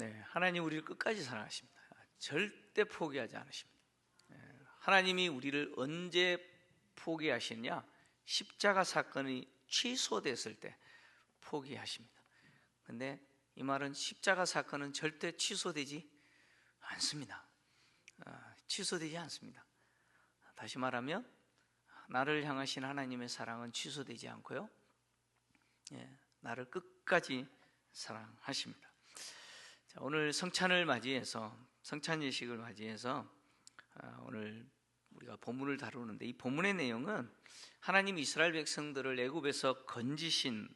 네, 하나님 우리를 끝까지 사랑하십니다. 절대 포기하지 않으십니다. 하나님이 우리를 언제 포기하시냐? 십자가 사건이 취소됐을 때 포기하십니다. 근데 이 말은 십자가 사건은 절대 취소되지 않습니다. 취소되지 않습니다. 다시 말하면 나를 향하신 하나님의 사랑은 취소되지 않고요, 나를 끝까지 사랑하십니다. 자, 오늘 성찬을 맞이해서, 성찬 예식을 맞이해서 오늘 우리가 본문을 다루는데, 이 본문의 내용은 하나님이 이스라엘 백성들을 애굽에서 건지신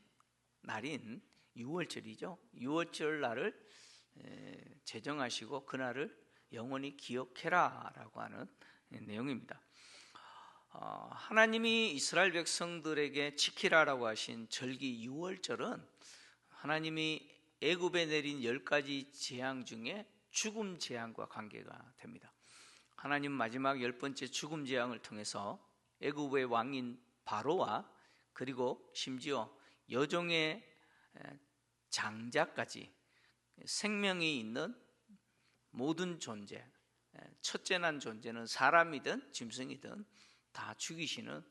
날인 유월절이죠. 유월절 날을 제정하시고 그날을 영원히 기억해라 라고 하는 내용입니다. 하나님이 이스라엘 백성들에게 지키라라고 하신 절기 유월절은 하나님이 애굽에 내린 10가지 재앙 중에 죽음 재앙과 관계가 됩니다. 하나님 마지막 10번째 죽음 재앙을 통해서 애굽의 왕인 바로와 그리고 심지어 여종의 장자까지 생명이 있는 모든 존재, 첫째 난 존재는 사람이든 짐승이든 다 죽이시는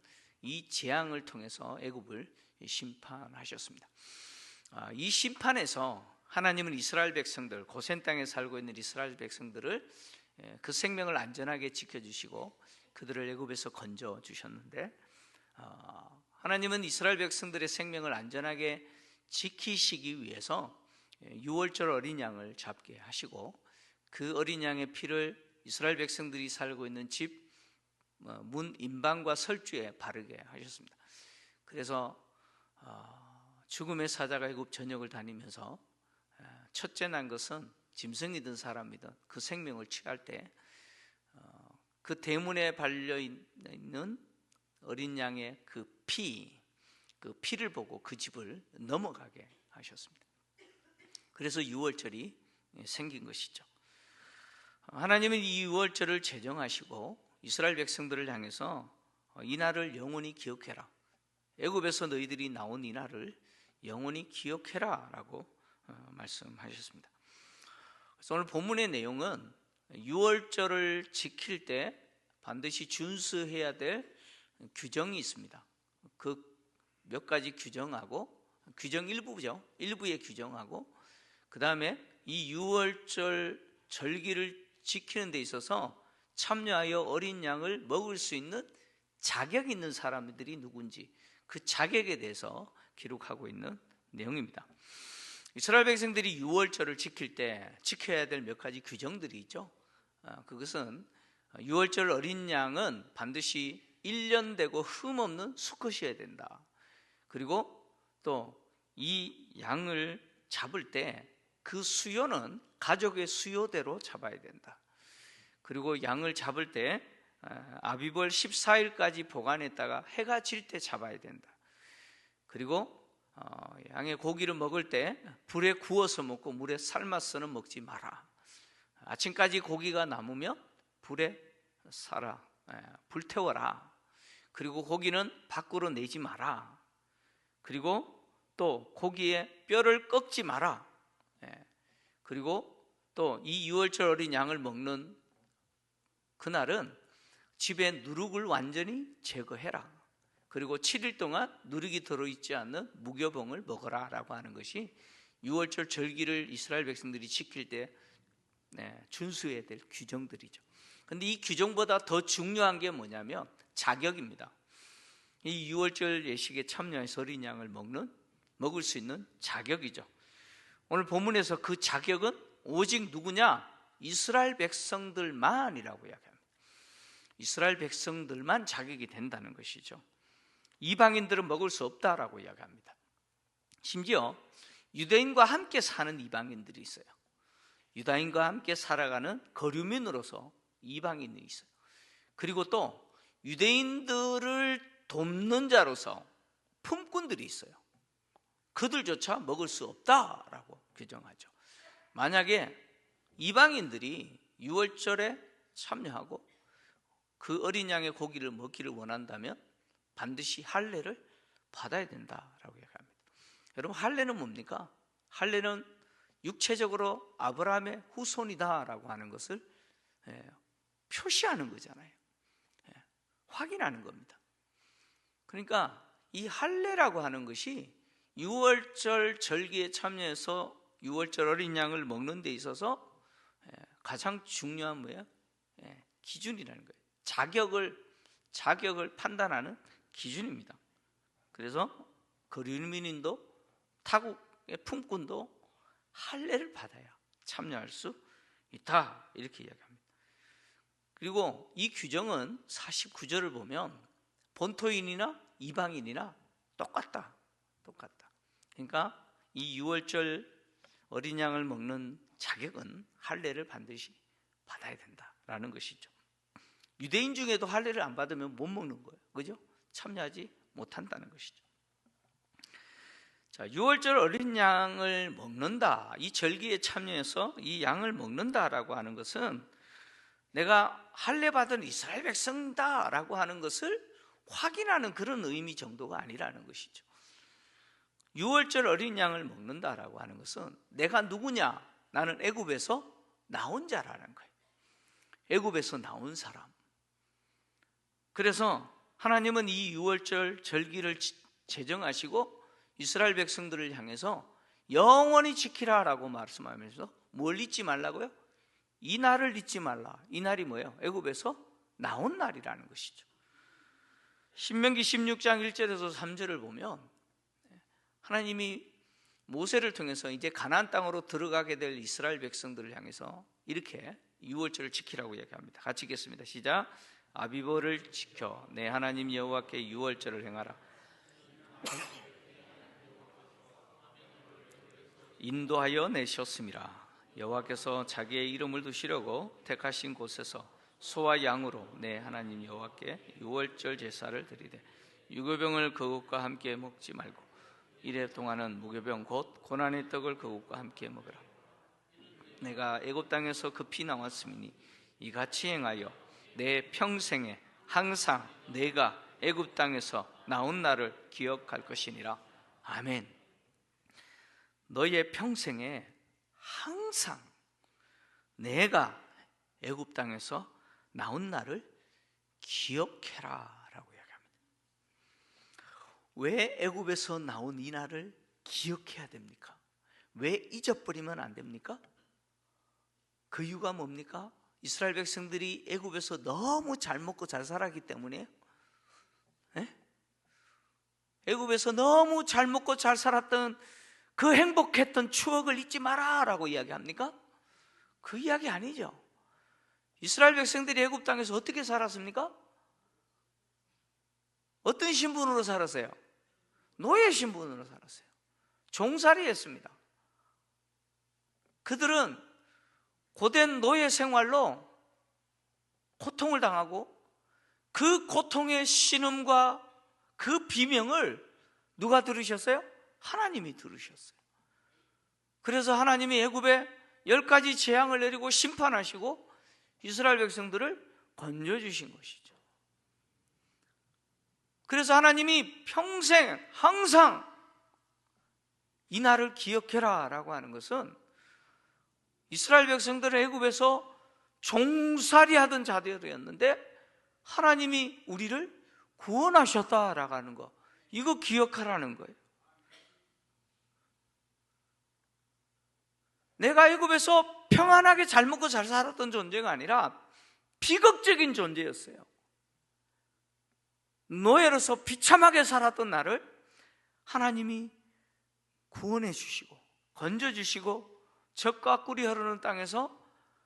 이 재앙을 통해서 애굽을 심판하셨습니다. 이 심판에서 하나님은 이스라엘 백성들, 고센 땅에 살고 있는 이스라엘 백성들을 그 생명을 안전하게 지켜주시고 그들을 애굽에서 건져 주셨는데, 하나님은 이스라엘 백성들의 생명을 안전하게 지키시기 위해서 유월절 어린 양을 잡게 하시고 그 어린 양의 피를 이스라엘 백성들이 살고 있는 집 문 임방과 설주에 바르게 하셨습니다. 그래서 죽음의 사자가 애굽 전역을 다니면서 첫째 난 것은 짐승이든 사람이든 그 생명을 취할 때 그 대문에 발려있는 어린 양의 그 피를 보고 그 집을 넘어가게 하셨습니다. 그래서 유월절이 생긴 것이죠. 하나님은 이 유월절을 제정하시고 이스라엘 백성들을 향해서 이 날을 영원히 기억해라, 애굽에서 너희들이 나온 이 날을 영원히 기억해라 라고 말씀하셨습니다. 그래서 오늘 본문의 내용은 유월절을 지킬 때 반드시 준수해야 될 규정이 있습니다. 그 몇 가지 규정하고, 규정 일부죠. 일부의 규정하고, 그 다음에 이 유월절 절기를 지키는 데 있어서 참여하여 어린 양을 먹을 수 있는 자격 있는 사람들이 누군지, 그 자격에 대해서 기록하고 있는 내용입니다. 이스라엘 백성들이 유월절을 지킬 때 지켜야 될 몇 가지 규정들이 있죠. 그것은 유월절 어린 양은 반드시 1년 되고 흠없는 수컷이어야 된다. 그리고 또 이 양을 잡을 때 그 수요는 가족의 수요대로 잡아야 된다. 그리고 양을 잡을 때 아비벌 14일까지 보관했다가 해가 질 때 잡아야 된다. 그리고 양의 고기를 먹을 때 불에 구워서 먹고 물에 삶아서는 먹지 마라. 아침까지 고기가 남으면 불에 불태워라. 그리고 고기는 밖으로 내지 마라. 그리고 또 고기의 뼈를 꺾지 마라. 그리고 또 이 유월절 어린 양을 먹는 그날은 집에 누룩을 완전히 제거해라. 그리고 7일 동안 누룩이 들어있지 않는 무교봉을 먹어라 라고 하는 것이 유월절 절기를 이스라엘 백성들이 지킬 때 준수해야 될 규정들이죠. 그런데 이 규정보다 더 중요한 게 뭐냐면 자격입니다. 이 유월절 예식에 참여해서 어린 양을 먹을 수 있는 자격이죠. 오늘 본문에서 그 자격은 오직 누구냐? 이스라엘 백성들만이라고 이야기합니다. 이스라엘 백성들만 자격이 된다는 것이죠. 이방인들은 먹을 수 없다라고 이야기합니다. 심지어 유대인과 함께 사는 이방인들이 있어요. 유다인과 함께 살아가는 거류민으로서 이방인이 있어요. 그리고 또 유대인들을 돕는 자로서 품꾼들이 있어요. 그들조차 먹을 수 없다라고 규정하죠. 만약에 이방인들이 유월절에 참여하고 그 어린 양의 고기를 먹기를 원한다면 반드시 할례를 받아야 된다라고 얘기합니다. 여러분, 할례는 뭡니까? 할례는 육체적으로 아브라함의 후손이다라고 하는 것을 표시하는 거잖아요. 확인하는 겁니다. 그러니까 이 할례라고 하는 것이 유월절 절기에 참여해서 유월절 어린 양을 먹는 데 있어서 가장 중요한 뭐예요? 기준이라는 거예요. 자격을 판단하는 기준입니다. 그래서 거류민인도 타국의 품꾼도 할례를 받아야 참여할 수 있다, 이렇게 이야기합니다. 그리고 이 규정은 49절을 보면 본토인이나 이방인이나 똑같다. 그러니까 이 유월절 어린 양을 먹는 자격은 할례를 반드시 받아야 된다라는 것이죠. 유대인 중에도 할례를 안 받으면 못 먹는 거예요. 그죠? 참여하지 못한다는 것이죠. 자, 유월절 어린 양을 먹는다, 이 절기에 참여해서 이 양을 먹는다라고 하는 것은 내가 할례 받은 이스라엘 백성다라고 하는 것을 확인하는 그런 의미 정도가 아니라는 것이죠. 유월절 어린 양을 먹는다라고 하는 것은 내가 누구냐? 나는 애굽에서 나온 자라는 거예요. 애굽에서 나온 사람. 그래서 하나님은 이 유월절 절기를 제정하시고 이스라엘 백성들을 향해서 영원히 지키라라고 말씀하면서 뭘 잊지 말라고요? 이 날을 잊지 말라. 이 날이 뭐예요? 애굽에서 나온 날이라는 것이죠. 신명기 16장 1절에서 3절을 보면 하나님이 모세를 통해서 이제 가나안 땅으로 들어가게 될 이스라엘 백성들을 향해서 이렇게 유월절을 지키라고 얘기합니다. 같이 읽겠습니다. 시작. 아비보를 지켜 내 하나님 여호와께 유월절을 행하라. 인도하여 내셨음이라. 여호와께서 자기의 이름을 두시려고 택하신 곳에서 소와 양으로 내 하나님 여호와께 유월절 제사를 드리되 유교병을 그것과 함께 먹지 말고 이래 동안은 무교병 곧 고난의 떡을 그것과 함께 먹으라. 내가 애굽 땅에서 급히 나왔음이니 이같이 행하여 내 평생에 항상 내가 애굽 땅에서 나온 날을 기억할 것이니라. 아멘. 너의 평생에 항상 내가 애굽 땅에서 나온 날을 기억해라 라고 이야기합니다. 왜 애굽에서 나온 이 날을 기억해야 됩니까? 왜 잊어버리면 안 됩니까? 그 이유가 뭡니까? 이스라엘 백성들이 애굽에서 너무 잘 먹고 잘 살았기 때문에, 애굽에서 너무 잘 먹고 잘 살았던 그 행복했던 추억을 잊지 마라 라고 이야기합니까? 그 이야기 아니죠. 이스라엘 백성들이 애굽 땅에서 어떻게 살았습니까? 어떤 신분으로 살았어요? 노예 신분으로 살았어요. 종살이 했습니다. 그들은 고된 노예 생활로 고통을 당하고 그 고통의 신음과 그 비명을 누가 들으셨어요? 하나님이 들으셨어요. 그래서 하나님이 애굽에 10가지 재앙을 내리고 심판하시고 이스라엘 백성들을 건져주신 것이죠. 그래서 하나님이 평생 항상 이 날을 기억해라 라고 하는 것은 이스라엘 백성들은 애굽에서 종살이 하던 자들이었는데 하나님이 우리를 구원하셨다라고 하는 거, 이거 기억하라는 거예요. 내가 애굽에서 평안하게 잘 먹고 잘 살았던 존재가 아니라 비극적인 존재였어요. 노예로서 비참하게 살았던 나를 하나님이 구원해 주시고 건져 주시고 젖과 꿀이 흐르는 땅에서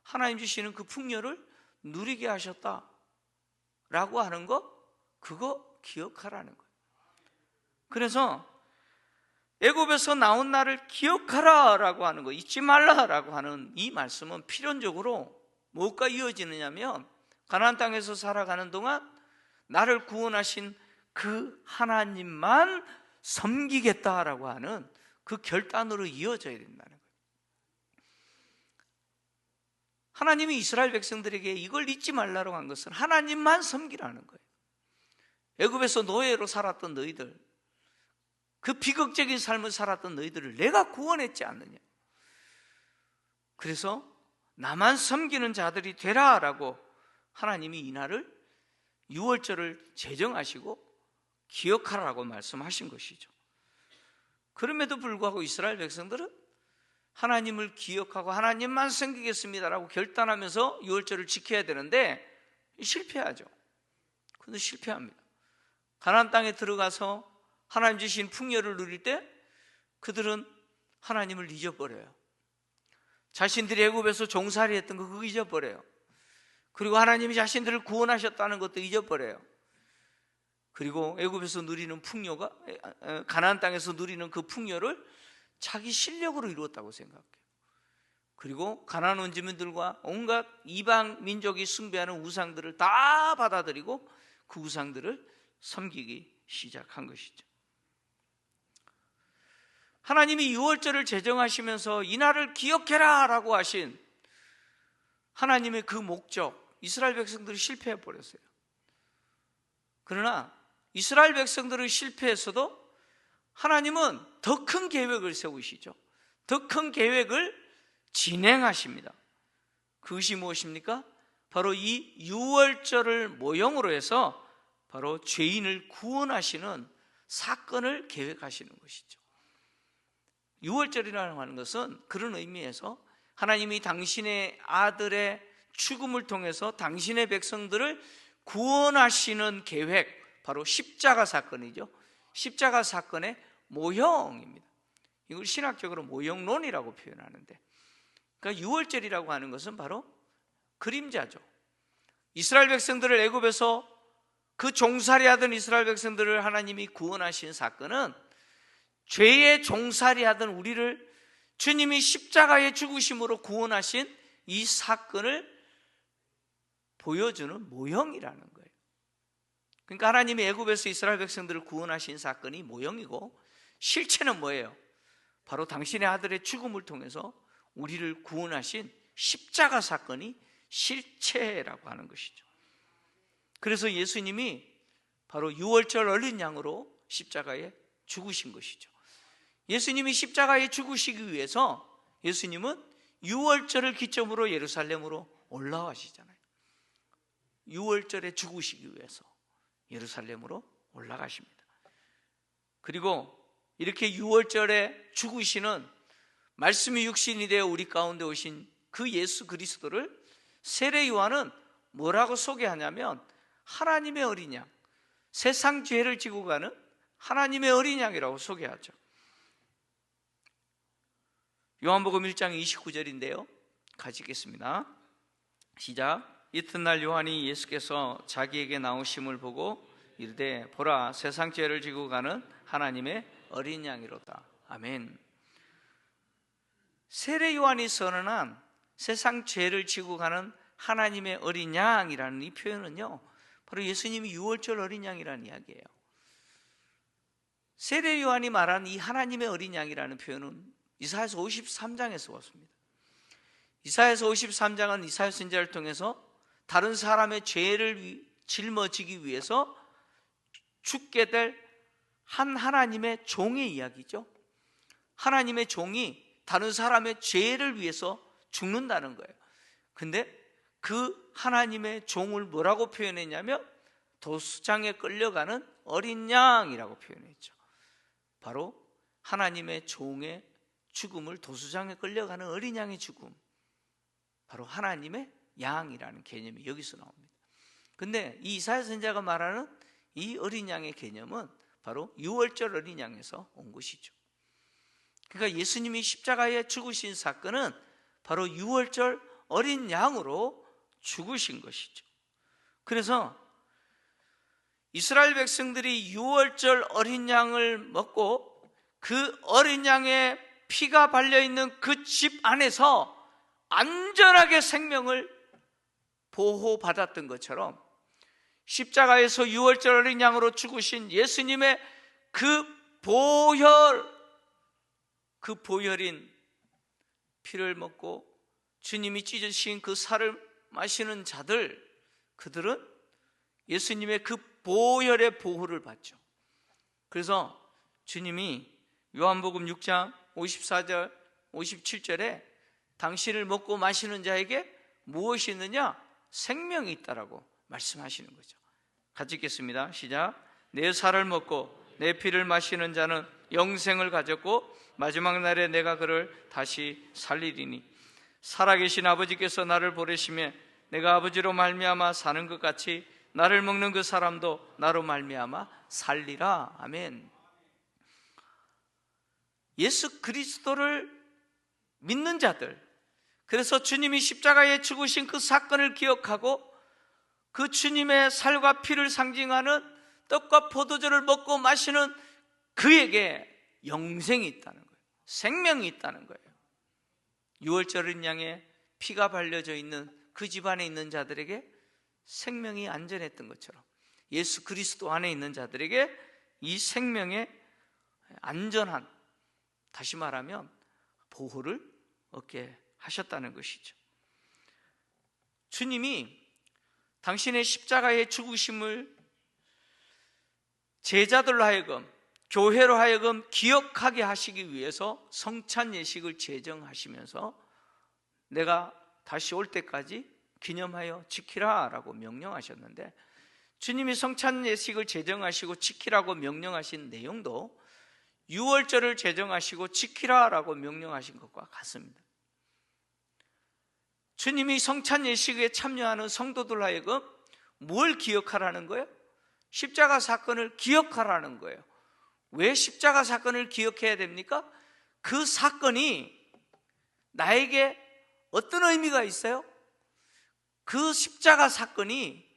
하나님 주시는 그 풍요를 누리게 하셨다라고 하는 거, 그거 기억하라는 거예요. 그래서 애굽에서 나온 날을 기억하라라고 하는 거, 잊지 말라라고 하는 이 말씀은 필연적으로 무엇과 이어지느냐면 가나안 땅에서 살아가는 동안 나를 구원하신 그 하나님만 섬기겠다라고 하는 그 결단으로 이어져야 된다는 거예요. 하나님이 이스라엘 백성들에게 이걸 잊지 말라고 한 것은 하나님만 섬기라는 거예요. 애굽에서 노예로 살았던 너희들, 그 비극적인 삶을 살았던 너희들을 내가 구원했지 않느냐. 그래서 나만 섬기는 자들이 되라라고 하나님이 이날을 유월절을 제정하시고 기억하라고 말씀하신 것이죠. 그럼에도 불구하고 이스라엘 백성들은 하나님을 기억하고 하나님만 섬기겠습니다라고 결단하면서 유월절을 지켜야 되는데 실패하죠. 그런데 실패합니다. 가나안 땅에 들어가서 하나님 주신 풍요를 누릴 때 그들은 하나님을 잊어버려요. 자신들이 애굽에서 종살이 했던 거 그거 잊어버려요. 그리고 하나님이 자신들을 구원하셨다는 것도 잊어버려요. 그리고 애굽에서 누리는 풍요가, 가나안 땅에서 누리는 그 풍요를 자기 실력으로 이루었다고 생각해요. 그리고 가나안 원주민들과 온갖 이방 민족이 숭배하는 우상들을 다 받아들이고 그 우상들을 섬기기 시작한 것이죠. 하나님이 유월절을 제정하시면서 이날을 기억해라 라고 하신 하나님의 그 목적, 이스라엘 백성들이 실패해 버렸어요. 그러나 이스라엘 백성들은 실패했어도 하나님은 더 큰 계획을 세우시죠. 더 큰 계획을 진행하십니다. 그것이 무엇입니까? 바로 이 유월절을 모형으로 해서 바로 죄인을 구원하시는 사건을 계획하시는 것이죠. 유월절이라고 하는 것은 그런 의미에서 하나님이 당신의 아들의 죽음을 통해서 당신의 백성들을 구원하시는 계획, 바로 십자가 사건이죠. 십자가 사건의 모형입니다. 이걸 신학적으로 모형론이라고 표현하는데, 그러니까 유월절이라고 하는 것은 바로 그림자죠. 이스라엘 백성들을 애굽에서 그 종살이하던 이스라엘 백성들을 하나님이 구원하신 사건은 죄의 종살이하던 우리를 주님이 십자가의 죽으심으로 구원하신 이 사건을 보여주는 모형이라는 거예요. 그러니까 하나님이 애굽에서 이스라엘 백성들을 구원하신 사건이 모형이고, 실체는 뭐예요? 바로 당신의 아들의 죽음을 통해서 우리를 구원하신 십자가 사건이 실체라고 하는 것이죠. 그래서 예수님이 바로 유월절 어린 양으로 십자가에 죽으신 것이죠. 예수님이 십자가에 죽으시기 위해서 예수님은 유월절을 기점으로 예루살렘으로 올라가시잖아요. 유월절에 죽으시기 위해서 예루살렘으로 올라가십니다. 그리고 이렇게 유월절에 죽으시는, 말씀이 육신이 되어 우리 가운데 오신 그 예수 그리스도를 세례 요한은 뭐라고 소개하냐면 하나님의 어린 양, 세상 죄를 지고 가는 하나님의 어린 양이라고 소개하죠. 요한복음 1장 29절인데요 같이 읽겠습니다. 시작. 이튿날 요한이 예수께서 자기에게 나오심을 보고 이르되 보라, 세상 죄를 지고 가는 하나님의 어린 양이로다. 아멘. 세례 요한이 선언한 세상 죄를 지고 가는 하나님의 어린 양이라는 이 표현은요, 바로 예수님이 유월절 어린 양이라는 이야기예요. 세례 요한이 말한 이 하나님의 어린 양이라는 표현은 이사야서 53장에서 왔습니다. 이사야서 53장은 이사야 선지자를 통해서 다른 사람의 죄를 짊어지기 위해서 죽게 될 한 하나님의 종의 이야기죠. 하나님의 종이 다른 사람의 죄를 위해서 죽는다는 거예요. 근데 그 하나님의 종을 뭐라고 표현했냐면 도수장에 끌려가는 어린 양이라고 표현했죠. 바로 하나님의 종의 죽음을, 도수장에 끌려가는 어린 양의 죽음, 바로 하나님의 양이라는 개념이 여기서 나옵니다. 근데 이 이사야 선지자가 말하는 이 어린 양의 개념은 바로 유월절 어린 양에서 온 것이죠. 그러니까 예수님이 십자가에 죽으신 사건은 바로 유월절 어린 양으로 죽으신 것이죠. 그래서 이스라엘 백성들이 유월절 어린 양을 먹고 그 어린 양의 피가 발려있는 그 집 안에서 안전하게 생명을 보호받았던 것처럼 십자가에서 유월절 어린 양으로 죽으신 예수님의 그 보혈인 피를 먹고 주님이 찢으신 그 살을 마시는 자들, 그들은 예수님의 그 보혈의 보호를 받죠. 그래서 주님이 요한복음 6장 54절 57절에 당신을 먹고 마시는 자에게 무엇이 있느냐? 생명이 있다라고 말씀하시는 거죠. 같이 읽겠습니다. 시작. 내 살을 먹고 내 피를 마시는 자는 영생을 가졌고 마지막 날에 내가 그를 다시 살리리니 살아계신 아버지께서 나를 보내시며 내가 아버지로 말미암아 사는 것 같이 나를 먹는 그 사람도 나로 말미암아 살리라. 아멘. 예수 그리스도를 믿는 자들, 그래서 주님이 십자가에 죽으신 그 사건을 기억하고 그 주님의 살과 피를 상징하는 떡과 포도주를 먹고 마시는 그에게 영생이 있다는 거예요. 생명이 있다는 거예요. 유월절인 양의 피가 발려져 있는 그 집안에 있는 자들에게 생명이 안전했던 것처럼 예수 그리스도 안에 있는 자들에게 이 생명의 안전한, 다시 말하면 보호를 얻게 하셨다는 것이죠. 주님이 당신의 십자가의 죽으심을 제자들로 하여금, 교회로 하여금 기억하게 하시기 위해서 성찬 예식을 제정하시면서 내가 다시 올 때까지 기념하여 지키라 라고 명령하셨는데, 주님이 성찬 예식을 제정하시고 지키라고 명령하신 내용도 유월절을 제정하시고 지키라 라고 명령하신 것과 같습니다. 주님이 성찬 예식에 참여하는 성도들 하여금 뭘 기억하라는 거예요? 십자가 사건을 기억하라는 거예요. 왜 십자가 사건을 기억해야 됩니까? 그 사건이 나에게 어떤 의미가 있어요? 그 십자가 사건이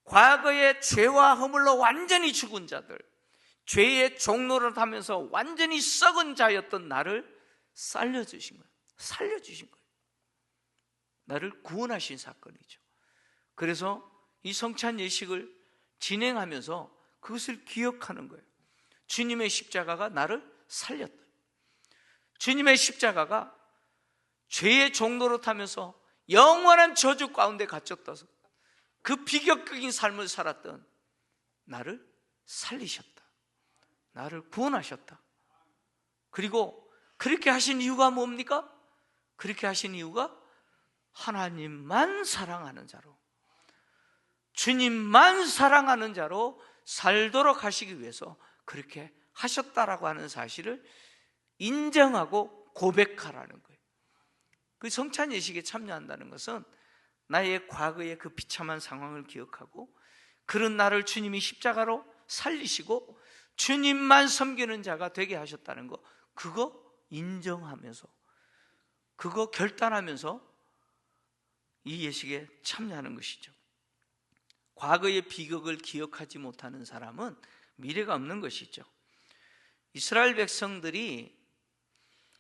과거의 죄와 허물로 완전히 죽은 자들, 죄의 종노릇하면서 완전히 썩은 자였던 나를 살려주신 거예요. 살려주신 거예요. 나를 구원하신 사건이죠. 그래서 이 성찬 예식을 진행하면서 그것을 기억하는 거예요. 주님의 십자가가 나를 살렸다. 주님의 십자가가 죄의 종노릇하면서 영원한 저주 가운데 갇혔다서 그 비격적인 삶을 살았던 나를 살리셨다. 나를 구원하셨다. 그리고 그렇게 하신 이유가 뭡니까? 그렇게 하신 이유가 하나님만 사랑하는 자로, 주님만 사랑하는 자로 살도록 하시기 위해서 그렇게 하셨다라고 하는 사실을 인정하고 고백하라는 거예요. 그 성찬 예식에 참여한다는 것은 나의 과거의 그 비참한 상황을 기억하고 그런 나를 주님이 십자가로 살리시고 주님만 섬기는 자가 되게 하셨다는 거, 그거 인정하면서, 그거 결단하면서 이 예식에 참여하는 것이죠. 과거의 비극을 기억하지 못하는 사람은 미래가 없는 것이죠. 이스라엘 백성들이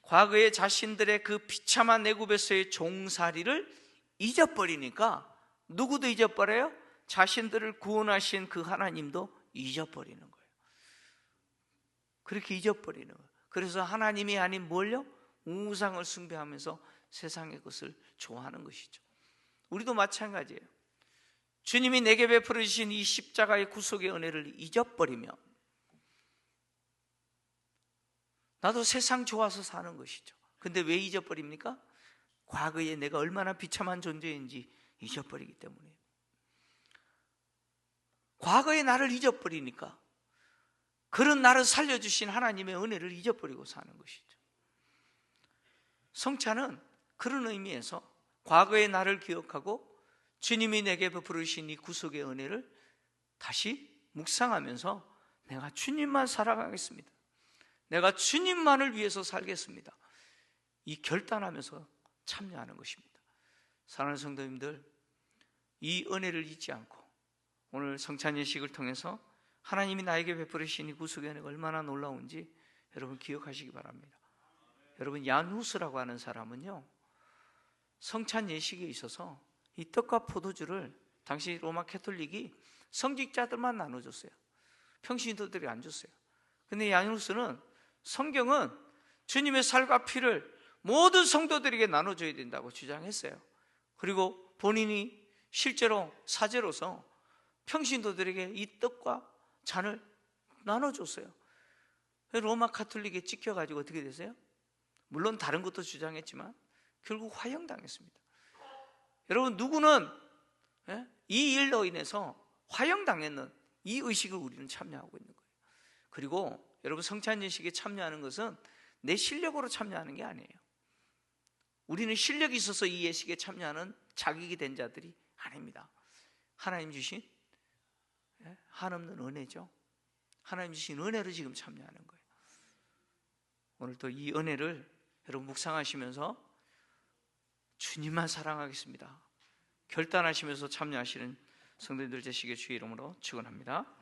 과거에 자신들의 그 비참한 애굽에서의 종살이를 잊어버리니까 누구도 잊어버려요? 자신들을 구원하신 그 하나님도 잊어버리는 거예요. 그렇게 잊어버리는 거예요. 그래서 하나님이 아닌 뭘요? 우상을 숭배하면서 세상의 것을 좋아하는 것이죠. 우리도 마찬가지예요. 주님이 내게 베풀어 주신 이 십자가의 구속의 은혜를 잊어버리면 나도 세상 좋아서 사는 것이죠. 근데 왜 잊어버립니까? 과거에 내가 얼마나 비참한 존재인지 잊어버리기 때문에. 과거의 나를 잊어버리니까 그런 나를 살려주신 하나님의 은혜를 잊어버리고 사는 것이죠. 성찬은 그런 의미에서 과거의 나를 기억하고 주님이 내게 베풀으신 이 구속의 은혜를 다시 묵상하면서 내가 주님만 살아가겠습니다. 내가 주님만을 위해서 살겠습니다. 이 결단하면서 참여하는 것입니다. 사랑하는 성도님들, 이 은혜를 잊지 않고 오늘 성찬 예식을 통해서 하나님이 나에게 베풀으신 이 구속의 은혜가 얼마나 놀라운지 여러분 기억하시기 바랍니다. 여러분, 야누스라고 하는 사람은요, 성찬 예식에 있어서 이 떡과 포도주를 당시 로마 캐톨릭이 성직자들만 나눠줬어요. 평신도들이 안 줬어요. 근데 야누스는 성경은 주님의 살과 피를 모든 성도들에게 나눠줘야 된다고 주장했어요. 그리고 본인이 실제로 사제로서 평신도들에게 이 떡과 잔을 나눠줬어요. 로마 카톨릭에 찍혀가지고 어떻게 되세요? 물론 다른 것도 주장했지만 결국 화형당했습니다. 여러분, 누구는 이 일로 인해서 화형당했는 이 의식을 우리는 참여하고 있는 거예요. 그리고 여러분, 성찬예식에 참여하는 것은 내 실력으로 참여하는 게 아니에요. 우리는 실력이 있어서 이 예식에 참여하는 자격이 된 자들이 아닙니다. 하나님 주신 한없는 은혜죠. 하나님 주신 은혜로 지금 참여하는 거예요. 오늘도 이 은혜를 여러분 묵상하시면서 주님만 사랑하겠습니다 결단하시면서 참여하시는 성도님들 되시길 주의 이름으로 축원합니다.